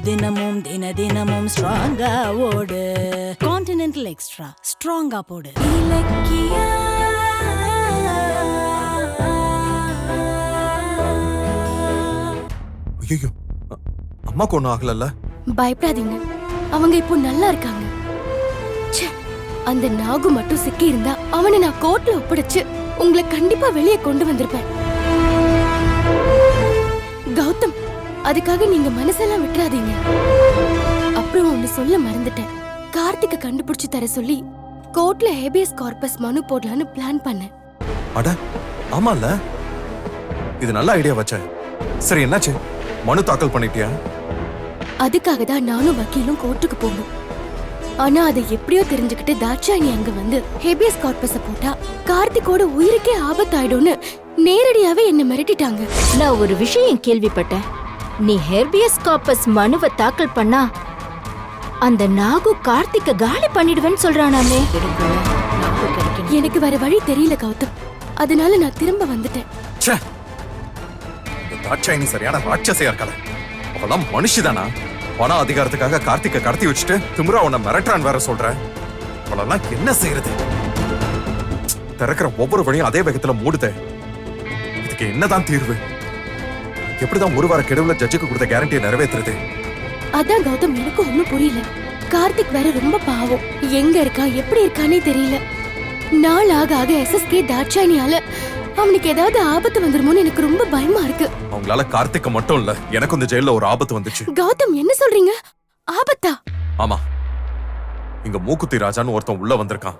தினமும் தினமும் ஸ்ட்ராங்கா ஓடு. கான்டினென்டல் எக்ஸ்ட்ரா ஸ்ட்ராங்கா போடு. இலக்கியா ஐயோ, அம்மாக்கு ஒன்றும் ஆகலல்ல? பயப்படாதீங்க, அவங்க இப்போ நல்லா இருக்காங்க. ச்சே, அந்த நாகு மட்டும் சிக்கி இருந்தா அவனை நான் கோர்ட்ல ஒப்படைச்சு உங்களை கண்டிப்பா வெளியே கொண்டு வந்திருப்பேன். கௌதம், அதுக்காக நீங்க மனசெல்லாம் விட்டுறாதீங்க. அப்புறம் ஒண்ணு சொல்ல மறந்துட்டேன். கார்த்திகை கண்டுபிடிச்சு தர சொல்லி கோர்ட்ல ஹேபியஸ் கார்பஸ் மனு போடலான்னு பிளான் பண்ணேன். அட ஆமால, இது நல்ல ஐடியா வச்சேன். சரி, என்னாச்சு? மனு தாக்கல் பண்ணிட்டியா? அதுக்காக தான் நானும் வக்கீலும் கோர்ட்டுக்கு போகணும். ஆனா அதை எப்படியோ தெரிஞ்சுக்கிட்டு தாட்சாயணி அங்க வந்து ஹேபியஸ் கார்பஸ போட்டா கார்த்திகோட உயிருக்கே ஆபத்தாயிடும்னு நேரடியாவே என்ன மிரட்டிட்டாங்க. நான் ஒரு விஷயம் கேள்விப்பட்டேன். நீ ஹேபியஸ் கார்பஸ் மனுவை தாக்கல் பண்ணா அந்த நாகு கார்த்திக காலி பண்ணிடுவேன்னு சொல்றானாமே. எனக்கு வேற வழி தெரியல கௌதம், அதனால நான் திரும்ப வந்துட்டேன். தாட்சாயணி சரியான ராட்சசையா இருக்காள. அவெல்லாம் மனுஷிதானா? பண அதிகாரத்துக்காக கார்த்திகை கடத்தி வச்சுட்டு திமுறா உன்னை மிரட்டுறான் வேற சொல்ற. அவளெல்லாம் என்ன செய்யறது? திறக்கிற ஒவ்வொரு வழியும் அதே வேகத்துல மூடுதே. இதுக்கு என்னதான் தீர்வு? எப்படிதான் ஒரு வார கெடுவுல ஜட்ஜுக்கு கொடுத்த கேரண்டியை நிறைவேற்றுறது? அதான் கௌதம், எனக்கு ஒண்ணும் புரியல. கார்த்திக் வேற ரொம்ப பாவம். எங்க இருக்கா, எப்படி இருக்கானே தெரியல. நாள் ஆக ஆக எஸ்எஸ்கே தாட்சாயணியால அவனுக்கு ஏதாவது ஆபத்து வந்துருமோன்னு எனக்கு ரொம்ப பயமா இருக்கு. அவங்களால கார்த்திக் மட்டும் இல்ல, எனக்கு இந்த ஜெயில ஒரு ஆபத்து வந்துச்சு. கௌதம், என்ன சொல்றீங்க? ஆபத்தா? ஆமா, இங்க மூக்குத்தி ராஜான்னு ஒருத்தன் உள்ள வந்திருக்கான்.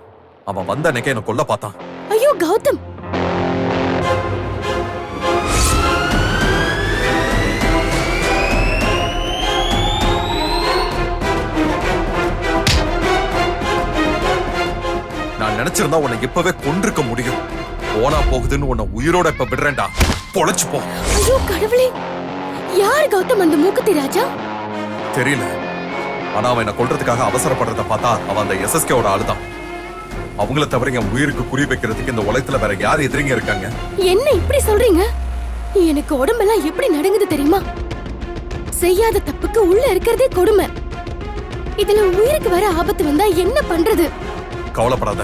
அவன் வந்த அன்னைக்கே என்ன கொல்ல பார்த்தான். ஐயோ கௌதம், நான் நினைச்சிருந்தா உன்னை இப்பவே கொன்றிருக்க முடியும். போனா போகுதுன்னு உன்னை உயிரோட இப்ப விடுறேன்டா. பொழைச்சு போ. ஐயோ கடவுளே, யார் கௌதம் அந்த மூக்குத்தி ராஜா? தெரியல, ஆனா அவன் என்ன கொல்றதுக்காக அவசரப்படுறத பார்த்தா அவன் அந்த எஸ்எஸ்கேவோட ஆளுதான். அவங்கள தவிர என் உயிருக்கு குறி வைக்கிறதுக்கு இந்த உலகத்துல வேற யார் எதிரிங்க இருக்காங்க? என்ன இப்படி சொல்றீங்க? எனக்கு உடம்பெல்லாம் எப்படி நடுங்குது தெரியுமா? செய்யாத தப்புக்கு உள்ள இருக்கிறதே கொடுமை. இதுல உயிருக்கு வேற ஆபத்து வந்தா என்ன பண்றது? கவலைப்படாத,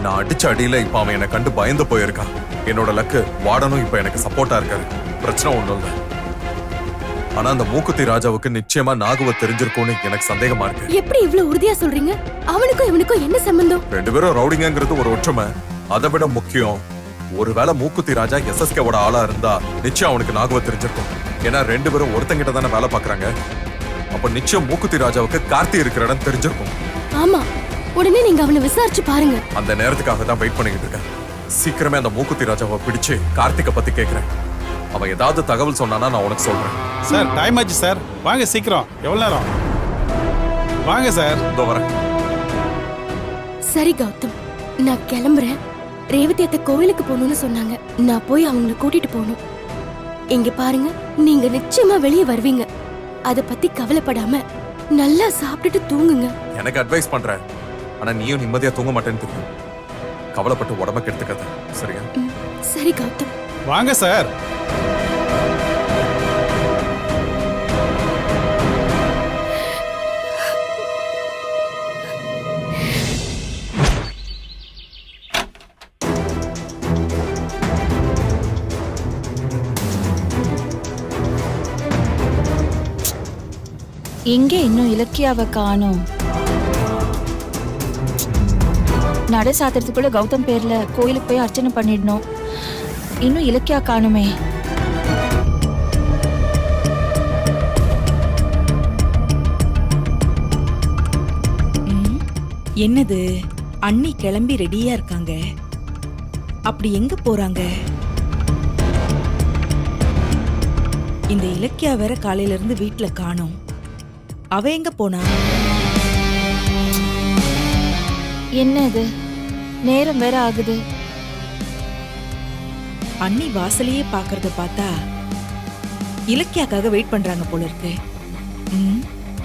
நான் அடிச்ச அடியில இப்ப அவன் என்ன கண்டு பயந்து போயிருக்கான். என்னோட லக்கு வார்டனும் இப்ப எனக்கு சப்போர்ட்டா இருக்காரு. பிரச்சனை ஒண்ணும் இல்ல. ஆனா அந்த மூக்குத்தி ராஜாவுக்கு நிச்சயமா நாகுவ தெரிஞ்சிருக்கும்னு எனக்கு சந்தேகமா இருக்கு. எப்படி இவ்வளவு உறுதியா சொல்றீங்க? அவனுக்கும் இவனுக்கும் என்ன சம்பந்தம்? ரெண்டு பேரும் ரவுடிங்கிறது ஒரு ஒற்றுமை. அதை விட முக்கியம், ஒருவேளை மூக்குத்தி ராஜா எஸ்எஸ்கேவோட ஆளா இருந்தா நிச்சயம் அவனுக்கு நாகுவ தெரிஞ்சிருக்கும். ஏன்னா ரெண்டு பேரும் ஒருத்தங்கிட்ட தானே வேலை பாக்குறாங்க. அப்ப நிச்சயம் மூக்குத்தி ராஜாவுக்கு கார்த்தி இருக்கிற இடம் தெரிஞ்சிருக்கும். ஆமா, உடனே நீங்க அவனை விசாரிச்சு பாருங்க. அந்த நேரத்துக்காக தான் வெயிட் பண்ணிக்கிட்டு இருக்கேன். சீக்கிரமே அந்த மூக்குத்தி ராஜாவை பிடிச்சு கார்த்திகை பத்தி கேட்கிறேன். அவன் ஏதாவது தகவல் சொன்னானா நான் உனக்கு சொல்றேன். சார், டைம் ஆச்சு சார், வாங்க சீக்கிரம். எவ்வளவு நேரம்? வாங்க சார். இதோ வரேன். சரி கௌதம், நான் கிளம்புறேன். ரேவதி அத்தை கோவிலுக்கு போகணும்னு சொன்னாங்க. நான் போய் அவங்களை கூட்டிட்டு போகணும். இங்க பாருங்க, நீங்க நிச்சயமா வெளியே வருவீங்க. அத பத்தி கவலைப்படாம நல்லா சாப்பிட்டுட்டு தூங்குங்க. எனக்கு அட்வைஸ் பண்றேன், ஆனா நீயும் நிம்மதியா தூங்க மாட்டேன்னு தெரியும். கவலைப்பட்டு உடம்ப கெடுத்துக்காத, சரியா? சரி கௌதம். வாங்க சார். எங்கே இன்னும் இலக்கியாவை காணோம்? நட சாத்திரத்துக்குள்ள கௌதம் பேர்ல கோயிலுக்கு போய் அர்ச்சனை பண்ணிடணும். இன்னும் இலக்கியா காணுமே. என்னது, அண்ணி கிளம்பி ரெடியா இருக்காங்க. அப்படி எங்க போறாங்க? இந்த இலக்கியா வேற காலையில இருந்து வீட்டுல காணோம். அவ எங்க போனா? என்ன இது, நேரம் வேற ஆகுது. அண்ணி வாசலையே பாக்குறத பார்த்தா இலக்கியாக்காக வெயிட் பண்றாங்க போல இருக்கு.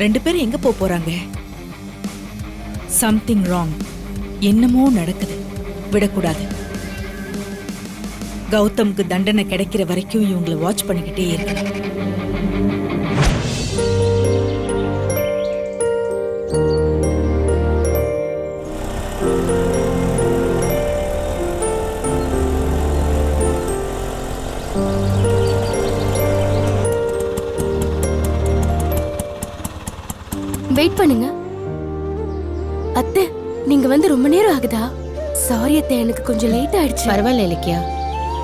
ரெண்டு பேரும் எங்க போறாங்க? Something wrong. என்னமோ நடக்குது. விடக்கூடாது. கௌதம்க்கு தண்டனை கிடைக்கிற வரைக்கும் இவங்களை வாட்ச் பண்ணிக்கிட்டே இருக்கணும். வெயிட் பண்ணுங்க. அத்தை, நீங்க வந்து ரொம்ப நேரம் ஆகுதா? சாரி அத்தை, எனக்கு கொஞ்சம் லேட் ஆயிடுச்சு. பரவாயில்ல இலக்கியா.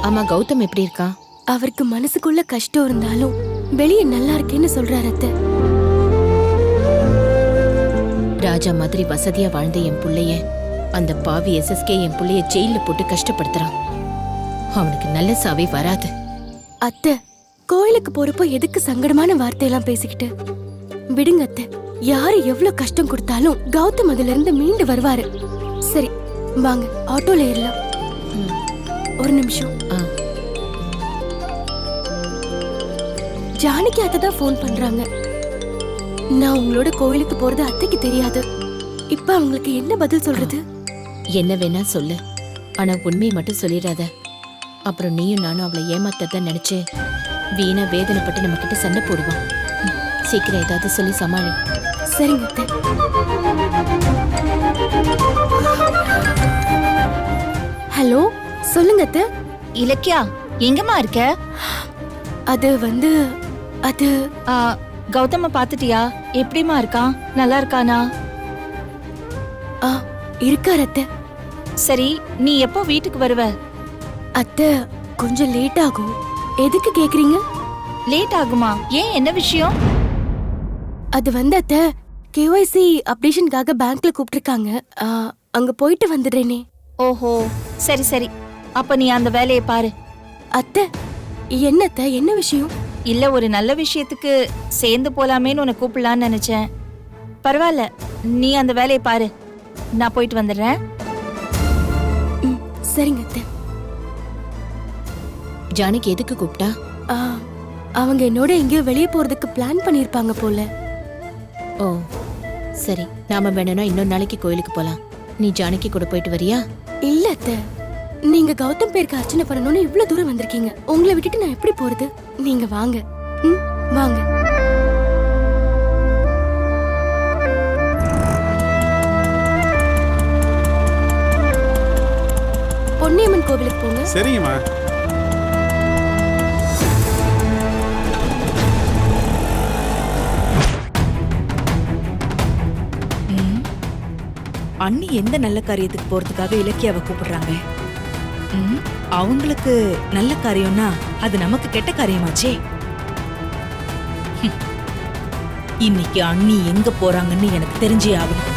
ஆமா, கௌதம் எப்படி இருக்கான்? அவருக்கு மனசுக்குள்ள கஷ்டம் இருந்தாலும் வெளியே நல்லா இருக்கேன்னு சொல்றாரு அத்தை. ராஜா மாதிரி வசதியா வாழ்ந்த என் புள்ளைய அந்த பாவி எஸ்எஸ்கே என் புள்ளைய ஜெயில போட்டு கஷ்டப்படுத்துறான். அவனுக்கு நல்ல சாவே வராது. அத்தை, கோயிலுக்கு போறப்போ எதுக்கு சங்கடமான வார்த்தையெல்லாம் பேசிக்கிட்டு? விடுங்க அத்தை, யாரு எவ்வளவு கஷ்டம் கொடுத்தாலும் கௌதம் அதுல இருந்து மீண்டு வருவாரு. சரி வாங்க, ஆட்டோல ஏறலாம். ஒரு நிமிஷம். ஜானகி அத்தை தான் போன் பண்றாங்க. நான் உங்களோட கோயிலுக்கு போறது அத்தைக்கு தெரியாது. இப்ப அவங்களுக்கு என்ன பதில் சொல்றது? என்ன வேணா சொல்லு, ஆனா உண்மையை மட்டும் சொல்லிடாத. அப்புறம் நீயும் நானும் அவளை ஏமாத்ததான் நினைச்சு வீணா வேதனைப்பட்டு நம்ம கிட்ட சண்டை போடுவான். சீக்கிரம் ஏதாவது சொல்லி சமாளி. சரிங்க அத்தை. ஹலோ, சொல்லுங்க அத்தை. இலக்கியா, எங்கம்மா இருக்க? அது வந்து அது கௌதம பாத்துட்டியா? எப்படிமா இருக்கான்? நல்லா இருக்கானா? ஆ, இருக்காரு அத்தை. சரி, நீ எப்போ வீட்டுக்கு வருவ? அத்தை, கொஞ்சம் லேட் ஆகும். எதுக்கு கேக்குறீங்க? லேட் ஆகுமா? ஏன், என்ன விஷயம்? அது வந்து அத்தை, கேஒய்சி அப்டேஷனுக்காக பேங்க்ல கூப்பிட்டிருக்காங்க. அங்க போயிட்டு வந்துடுறேனே. ஓஹோ, சரி சரி, அப்ப நீ அந்த வேலையை பாரு. அத்தை, என்ன அத்தை, என்ன விஷயம்? இல்ல, ஒரு நல்ல விஷயத்துக்கு சேர்ந்து போலாமேன்னு உன்னை கூப்பிடலான்னு நினைச்சேன். பரவாயில்ல, நீ அந்த வேலையை பாரு, நான் போயிட்டு வந்துடுறேன். சரிங்க அத்தை. ஜானகி எதுக்கு கூப்பிட்டா? ஆ, அவங்க என்னோட எங்கேயோ வெளியே போறதுக்கு பிளான் பண்ணிருப்பாங்க போல. ஓ சரி, நாம வேணும்னா இன்னொரு நாளைக்கு கோயிலுக்கு போலாம். நீ ஜானகி கூட போயிட்டு வரியா? இல்ல அத்தை, நீங்க கௌதம் பேருக்கு அர்ச்சனை பண்ணணும்னு இவ்ளோ தூரம் வந்திருக்கீங்க. உங்களை விட்டுட்டு நான் எப்படி போறது? நீங்க வாங்க. வாங்க. பொன்னியம்மன் கோவிலுக்கு போங்க. சரிங்கம்மா. அண்ணி எந்த நல்ல காரியத்துக்கு போறதுக்காக இலக்கியாவை கூப்பிடுறாங்க? அவங்களுக்கு நல்ல காரியம்னா அது நமக்கு கெட்ட காரியமாச்சே. இன்னைக்கு அண்ணி எங்க போறாங்கன்னு எனக்கு தெரிஞ்சே ஆகணும்.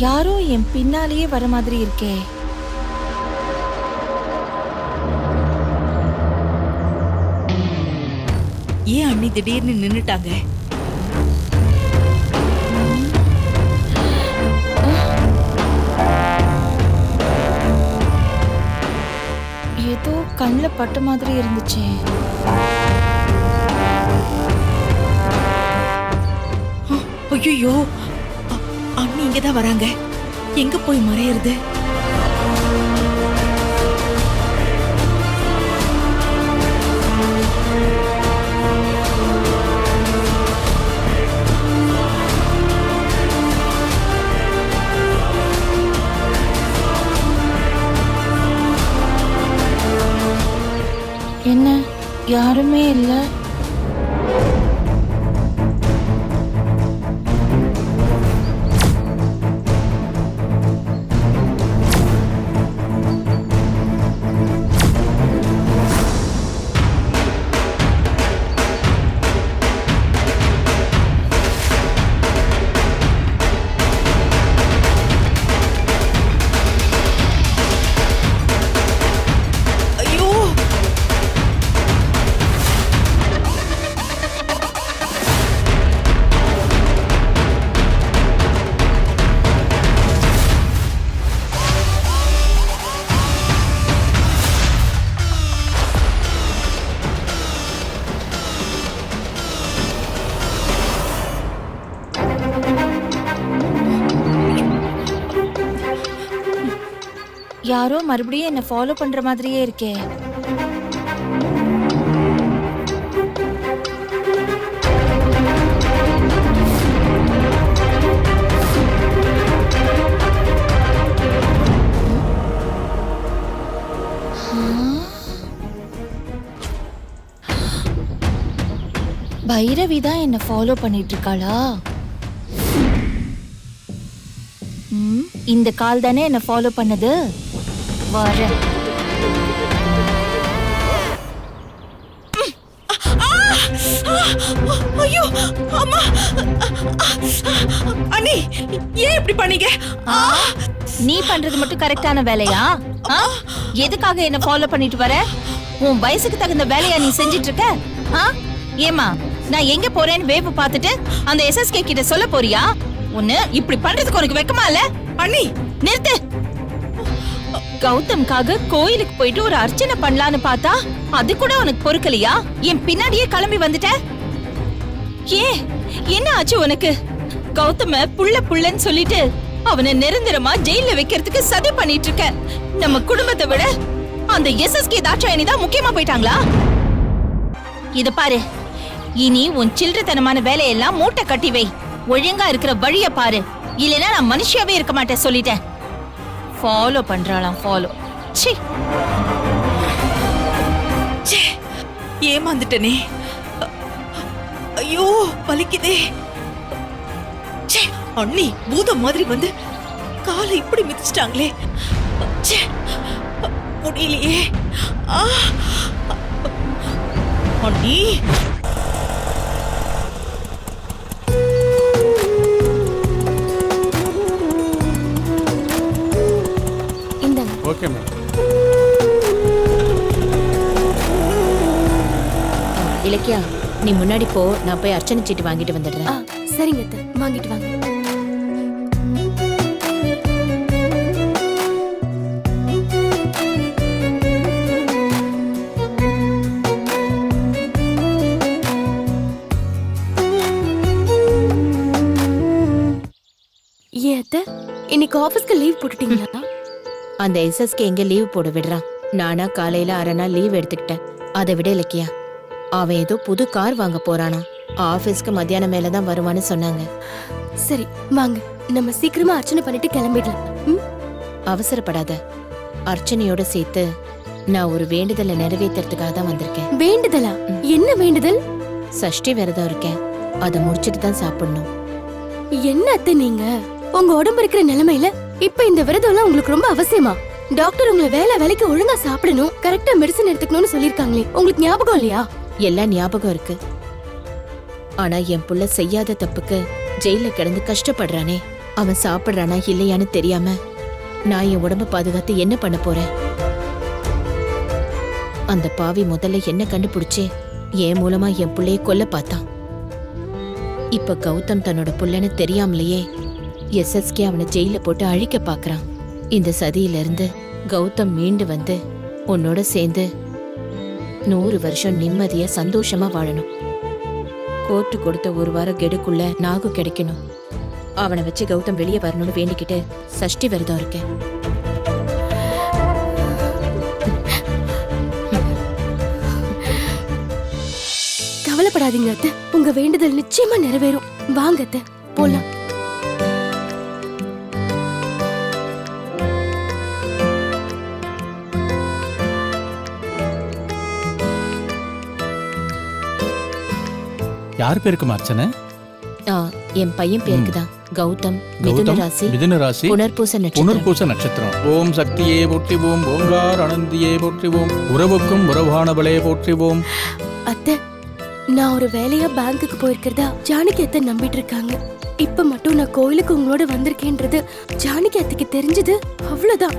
யாரோ என் பின்னாலேயே வர மாதிரி இருக்கே. ஏன் அண்ணி திடீர்னு நின்னுட்டாங்க? ஏதோ கண்ணில் பட்ட மாதிரி இருந்துச்சே. ஐயோ, அண்ணி இங்கதான் வராங்க. எங்க போய் மறையிறது? என்ன, யாருமே இல்லை. யாரோ மறுபடியும் என்ன ஃபாலோ பண்ற மாதிரியே இருக்கே. பைரவி தான் என்ன ஃபாலோ பண்ணிட்டு இருக்காளா? இந்த கால் தானே என்ன ஃபாலோ பண்ணது. வர ஐயோ அம்மா, அண்ணி ஏன் இப்படி பண்ணீங்க? நீ பண்றது மட்டும் கரெக்டான வேலையா? எதுக்காக என்ன ஃபாலோ பண்ணிட்டு வர? உன் வயசுக்கு தகுந்த வேலையா நீ செஞ்சிட்டு இருக்க? ஏமா, நான் எங்க போறேன்னு வேவு பார்த்துட்டு அந்த SSK கிட்ட சொல்ல போறியா? உன்னை இப்படி பண்றதுக்கு உனக்கு வெக்கமா இல்ல? அண்ணி நிறுத்து. கௌதம்காக கோயிலுக்கு போயிட்டு ஒரு அர்ச்சனை பண்ணலான்னு பார்த்தா அது கூட உனக்கு பொறுக்கலையா? என் பின்னாடியே கிளம்பி வந்துட்ட. ஏன் என்ன ஆச்சு உனக்கு? கௌதம புள்ளன்னு சொல்லிட்டு அவனை நிரந்தரமா ஜெயில வைக்கிறதுக்கு சதி பண்ணிட்டு இருக்க. நம்ம குடும்பத்தை விட அந்த SSK தாட்சாயணி தான் முக்கியமா போயிட்டாங்களா? இத பாரு, இனி உன் சில்லறத்தனமான வேலையெல்லாம் மூட்டை கட்டி வை. ஒழுங்கா இருக்கிற வழிய பாரு, இல்லைன்னா நான் மனுஷியாவே இருக்க மாட்டேன் சொல்லிட்டேன். ஃபாலோ பண்றாளாம் ஃபாலோ. ச்சீ, ஏமாந்துட்டனே. ஐயோ வலிக்குதே. அண்ணி பூதம் மாதிரி வந்து காலை இப்படி மிதிச்சிட்டாங்களே. முடியலையே. அண்ணி இந்தாங்க. Okay madam. இலக்கியா, நீ முன்னாடி போ, நான் போய் அர்ச்சனை சீட்டு வாங்கிட்டு வந்துடுறேன். சரிங்க அத்தை, வாங்கிட்டு வாங்க. ஏன் அத்தை, இன்னைக்கு ஆபீஸ்க்கு லீவ் போட்டுட்டீங்களா? அந்த SSK எங்க லீவ் போட விடுறான்? நானா காலையில அரை நாள் லீவ் எடுத்துக்கிட்டேன். அதை விட இலக்கியா, அவன் ஏதோ புது கார் வாங்க போறானா. ஆபீஸ்க்கு மத்தியானம் மேலதான் வருவான்னு சொன்னாங்க. சரி வாங்க, நம்ம சீக்கிரமா அர்ச்சனை பண்ணிட்டு கிளம்பிடலாம். அவசரப்படாத. அர்ச்சனையோட சேர்த்து நான் ஒரு வேண்டுதலை நிறைவேற்றுறதுக்காக தான் வந்திருக்கேன். வேண்டுதலா? என்ன வேண்டுதல்? சஷ்டி விரதம் இருக்கேன், அதை முடிச்சிட்டு தான் சாப்பிடணும். என்ன அத்தை நீங்க? உங்க உடம்பு இருக்கிற நிலைமையில இப்ப இந்த விரதம் எல்லாம் உங்களுக்கு ரொம்ப அவசியமா? டாக்டர் உங்களை வேலைக்கு ஒழுங்கா சாப்பிடணும், கரெக்டா மெடிசன் எடுத்துக்கணும்னு சொல்லிருக்காங்களே, உங்களுக்கு ஞாபகம் இல்லையா? எல்லாம் ஞாபகம் இருக்கு. ஆனா என் புள்ள செய்யாத தப்புக்கு ஜெயில கிடந்து கஷ்டப்படுறானே, அவன் சாப்பிடுறானா இல்லையான்னு தெரியாம நான் என் உடம்ப பாதுகாத்து என்ன பண்ண போறேன்? அந்த பாவி முதல்ல என்ன கண்டுபிடிச்சே என் மூலமா என் புள்ளைய கொல்ல பார்த்தான். இப்ப கௌதம் தன்னோட புள்ளன்னு தெரியாமலேயே SSK அவனை ஜெயில போட்டு அழிக்க பாக்குறான். இந்த சதியில இருந்து கௌதம் மீண்டு வந்து உன்னோட சேர்ந்து 100 வருஷம் நிம்மதியா சந்தோஷமா வாழணும். கோர்ட்டு கொடுத்த ஒரு வாரம் கெடுக்குள்ள நாகு கிடைக்கணும். அவனை வச்சு கௌதம் வெளியே வரணும்னு வேண்டிக்கிட்டு சஷ்டி விரதம் இருக்கேன். கவலைப்படாதீங்க அத்தை, உங்க வேண்டுதல் நிச்சயமா நிறைவேறும். வாங்க அத்தை, போலாம். யார் பேருக்கு அர்ச்சனை? என் பையன் பேருக்கு தான். கௌதம், மிதுன ராசி, மிதுன ராசி, புனர்பூச நட்சத்திரம். புனர்பூச நட்சத்திரம். ஓம் சக்தியே போற்றிவோம், ஓங்கார் அனந்தியே போற்றிவோம், உறவுக்கும் உறவானவளே போற்றிவோம். அத்தை, நான் ஒரு வேலையா பேங்க்குக்கு போயிருக்கிறதா ஜானகி அத்தை நம்பிட்டு இருக்காங்க. இப்ப மட்டும் நான் கோயிலுக்கு உங்களோட வந்திருக்கேன்றது ஜானகி அத்தைக்கு தெரிஞ்சது அவ்வளவுதான்.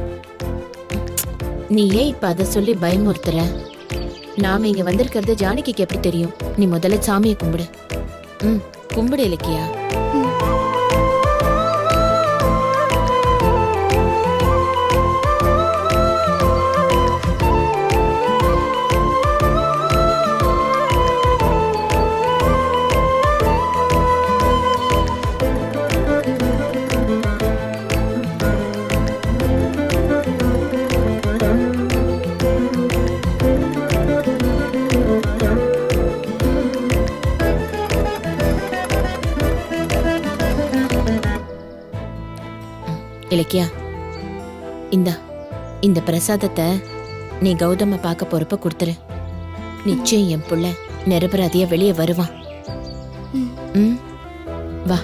நீ ஏன் இப்ப அதை சொல்லி பயமுறுத்துற? நாம இங்க வந்திருக்கிறது ஜானகிக்கு எப்படி தெரியும்? நீ முதல்ல சாமியை கும்பிடு. கும்பிடு இலக்கியா. இலக்கியா, இந்த பிரசாதத்தை நீ கௌதம பார்க்க போறப்ப கொடுத்துரு. நிச்சயம் என் புள்ள நிரபராதியா வெளியே வருவான். ம், வா.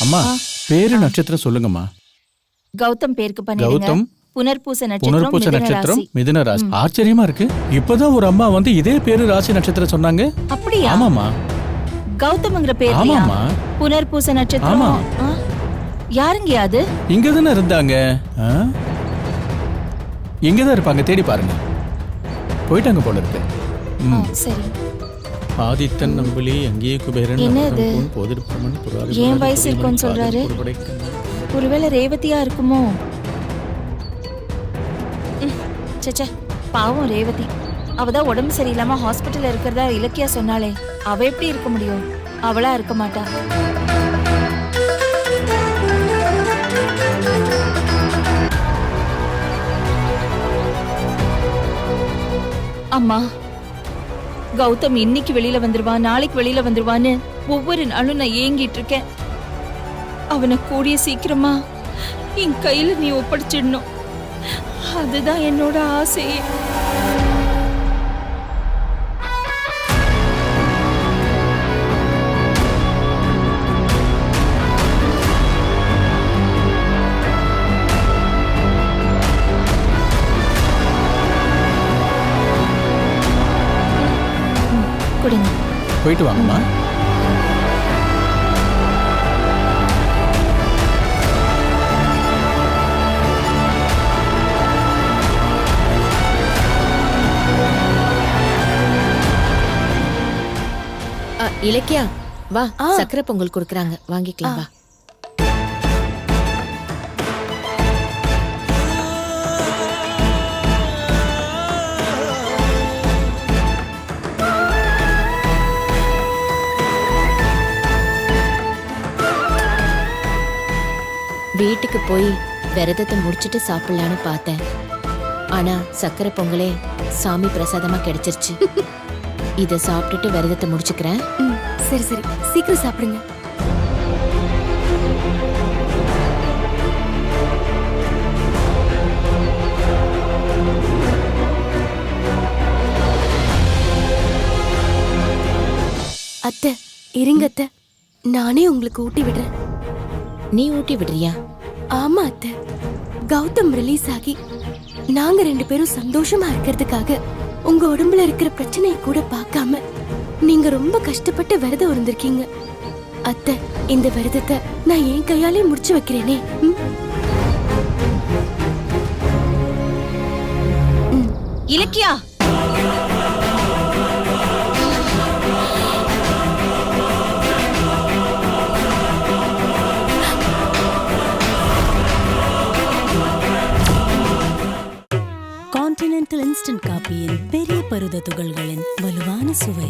அம்மா, பேரு நட்சத்திரம் சொல்லுங்கம்மா. கௌதம் பேருக்கு பண்ணிடுங்க. கௌதம், புனர்பூச புனர்பூச நட்சத்திரம், மிதுன ராசி. ஆச்சரியமா இருக்கு. இப்பதான் ஒரு அம்மா வந்து இதே பேரு ராசி நட்சத்திரம் சொன்னாங்க. அப்படியா? ஆமாமா. கௌதம்ங்கிற பேர் ஆமாமா. புனர்பூச நட்சத்திரம். ஆமா. யாருங்க அது? இங்கதானே இருந்தாங்க. இங்கதான் இருப்பாங்க, தேடி பாருங்க. போயிட்டாங்க போல இருக்கு. சரி. ஆதித்தன் நம்புலி அங்கேயே குபேரன் என்னது? போதிருப்பமன் புராரி. ஏன் வயசு இருக்குன்னு சொல்றாரு? ஒருவேளை ரேவதியா இருக்குமோ? சச்சா, பாவம் ரேவதி. அவதான் உடம்பு சரியில்லாம ஹாஸ்பிட்டல்ல இருக்கிறதா இலக்கியா சொன்னாலே. அவ எப்படி இருக்க முடியும்? அவளா இருக்க மாட்டா. அம்மா, கௌதம் இன்னைக்கு வெளியில வந்துருவான், நாளைக்கு வெளியில வந்துருவான்னு ஒவ்வொரு நாளும் நான் ஏங்கிட்டு இருக்கேன். அவனை கூடிய சீக்கிரமா என் கையில நீ ஒப்படைச்சிடணும். அதுதான் என்னோட ஆசையே. கொடுங்க. போயிட்டு வாங்கம்மா. இலக்கியா, வா. சக்கரை பொங்கல் கொடுக்கறாங்க, வாங்கிக்கலாம் வா. வீட்டுக்கு போய் விரதத்தை முடிச்சிட்டு சாப்பிடலான்னு பார்த்தேன். ஆனா சக்கரை பொங்கலே சாமி பிரசாதமா கிடைச்சிருச்சு. இத சாப்பிட்டுட்டு விரதத்தை முடிச்சுக்கிறேன். சரி சரி, சீக்கிரம் சாப்பிடுங்க. அத்தை, இருங்க அத்தை, நானே உங்களுக்கு ஊட்டி விடுறேன். நீ ஊட்டி விடுறியா? ஆமா அத்தை, கௌதம் ரிலீஸ் ஆகி நாங்க 2 பேரும் சந்தோஷமா இருக்கிறதுக்காக உங்க உடம்புல இருக்கிற பிரச்சனையை கூட பார்க்காம நீங்க ரொம்ப கஷ்டப்பட்டு விரதம் இருந்திருக்கீங்க. அத்தை, இந்த விரதத்தை நான் என் கையாலே முடிச்சு வைக்கிறேனே. இலக்கியா, கான்டினென்டல் இன்ஸ்டன்ட் காபியின் பெரிய பருத துகள்களின் வலுவான சுவை.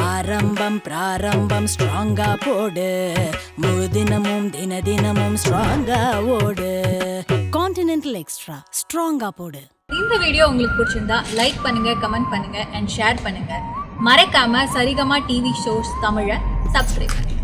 ஆரம்பம் பிராரம்பம் ஸ்ட்ராங்கா போடு, முழு தினமும் தினமும் ஸ்ட்ராங்கா ஓடு. கான்டினென்டல் எக்ஸ்ட்ரா ஸ்ட்ராங்கா போடு. இந்த வீடியோ உங்களுக்கு பிடிச்சிருந்தா லைக் பண்ணுங்க, கமெண்ட் பண்ணுங்க அண்ட் ஷேர் பண்ணுங்க. மறக்காம சரிகமா டிவி ஷோஸ் தமிழை சப்ஸ்கிரைப் பண்ணுங்க.